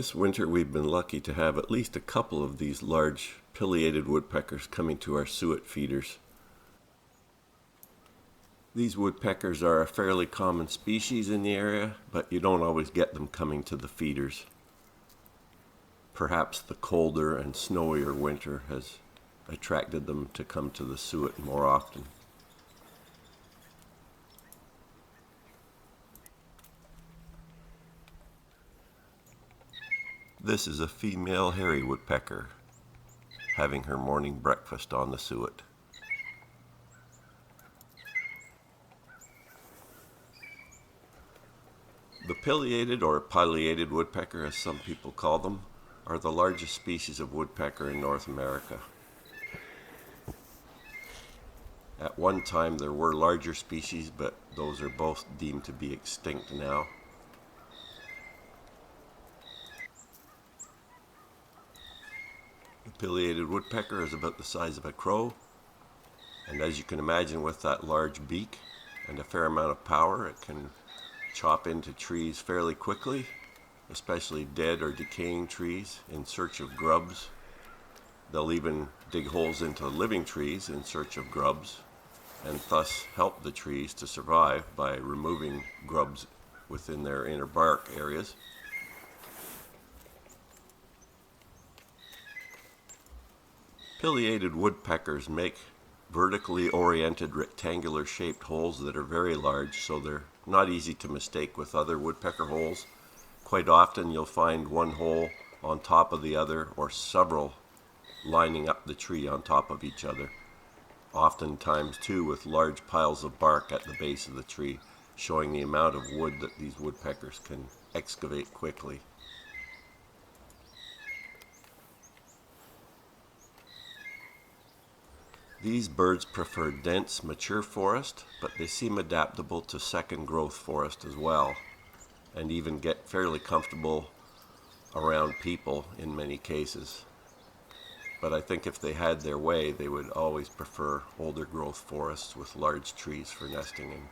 This winter we've been lucky to have at least a couple of these large pileated woodpeckers coming to our suet feeders. These woodpeckers are a fairly common species in the area, but you don't always get them coming to the feeders. Perhaps the colder and snowier winter has attracted them to come to the suet more often. This is a female hairy woodpecker having her morning breakfast on the suet. The pileated or pileated woodpecker, as some people call them, are the largest species of woodpecker in North America. At one time there were larger species, but those are both deemed to be extinct now. The pileated woodpecker is about the size of a crow, and as you can imagine, with that large beak and a fair amount of power, it can chop into trees fairly quickly, especially dead or decaying trees in search of grubs. They'll even dig holes into living trees in search of grubs, and thus help the trees to survive by removing grubs within their inner bark areas. Pileated woodpeckers make vertically oriented rectangular shaped holes that are very large, so they're not easy to mistake with other woodpecker holes. Quite often you'll find one hole on top of the other, or several lining up the tree on top of each other. Oftentimes too with large piles of bark at the base of the tree, showing the amount of wood that these woodpeckers can excavate quickly. These birds prefer dense, mature forest, but they seem adaptable to second growth forest as well, and even get fairly comfortable around people in many cases. But I think if they had their way, they would always prefer older growth forests with large trees for nesting in.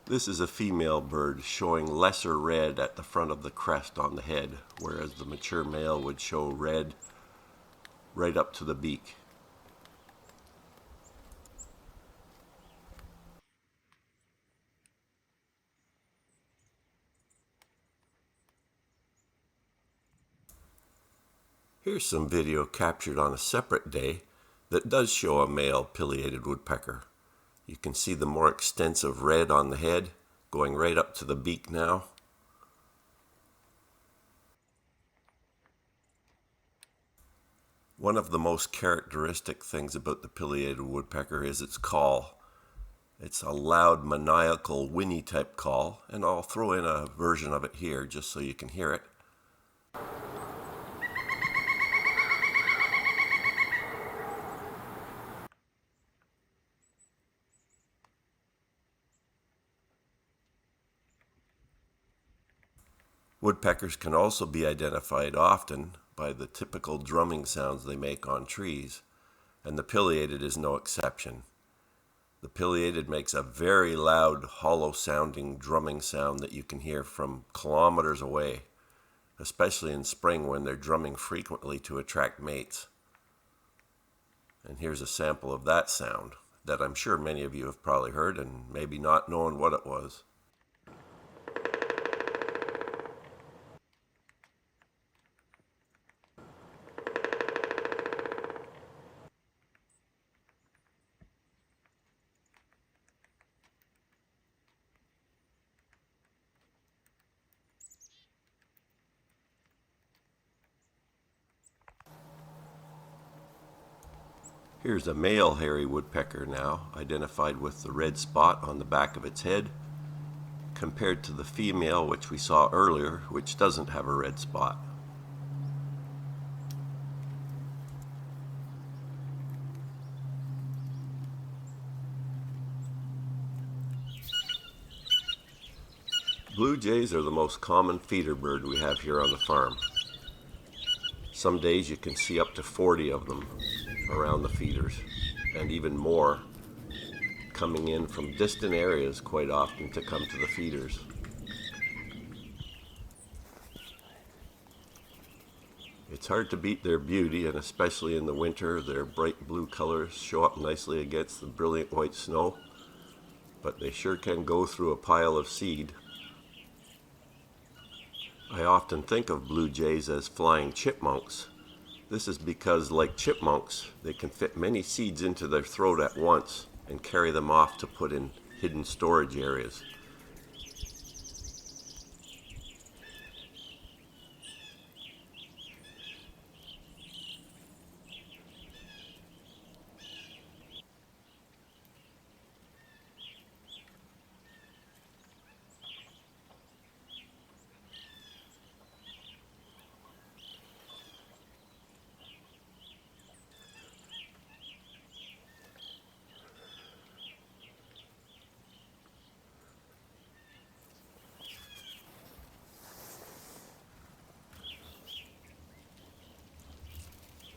This is a female bird showing lesser red at the front of the crest on the head, whereas the mature male would show red right up to the beak. Here's some video captured on a separate day that does show a male pileated woodpecker. You can see the more extensive red on the head going right up to the beak now. One of the most characteristic things about the pileated woodpecker is its call. It's a loud, maniacal, whinny type call, and I'll throw in a version of it here just so you can hear it. Woodpeckers can also be identified often by the typical drumming sounds they make on trees, and the pileated is no exception. The pileated makes a very loud, hollow-sounding drumming sound that you can hear from kilometers away, especially in spring when they're drumming frequently to attract mates. And here's a sample of that sound that I'm sure many of you have probably heard and maybe not known what it was. Here's a male hairy woodpecker now, identified with the red spot on the back of its head, compared to the female which we saw earlier, which doesn't have a red spot. Blue jays are the most common feeder bird we have here on the farm. Some days you can see up to 40 of them around the feeders, and even more coming in from distant areas quite often to come to the feeders. It's hard to beat their beauty, and especially in the winter, their bright blue colors show up nicely against the brilliant white snow, but they sure can go through a pile of seed. I often think of blue jays as flying chipmunks. This is because, like chipmunks, they can fit many seeds into their throat at once and carry them off to put in hidden storage areas.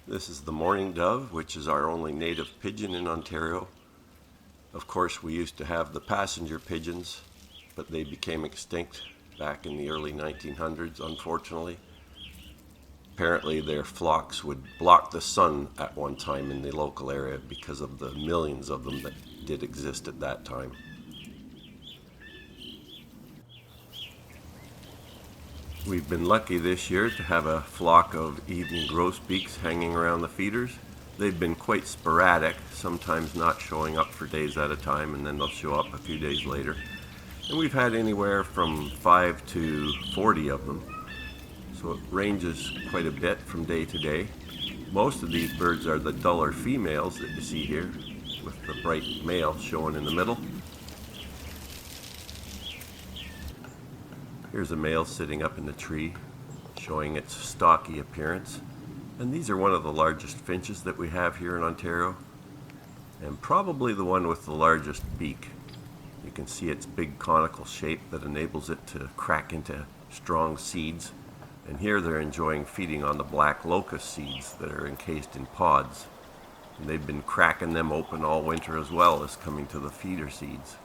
This is the mourning dove, which is our only native pigeon in Ontario. Of course, we used to have the passenger pigeons, but they became extinct back in the early 1900s, unfortunately. Apparently, their flocks would block the sun at one time in the local area because of the millions of them that did exist at that time. We've been lucky this year to have a flock of evening grosbeaks hanging around the feeders. They've been quite sporadic, sometimes not showing up for days at a time, and then they'll show up a few days later. And we've had anywhere from 5 to 40 of them, so it ranges quite a bit from day to day. Most of these birds are the duller females that you see here, with the bright male showing in the middle. Here's a male sitting up in the tree, showing its stocky appearance. And these are one of the largest finches that we have here in Ontario, and probably the one with the largest beak. You can see its big conical shape that enables it to crack into strong seeds. And here they're enjoying feeding on the black locust seeds that are encased in pods. And they've been cracking them open all winter as well as coming to the feeder seeds.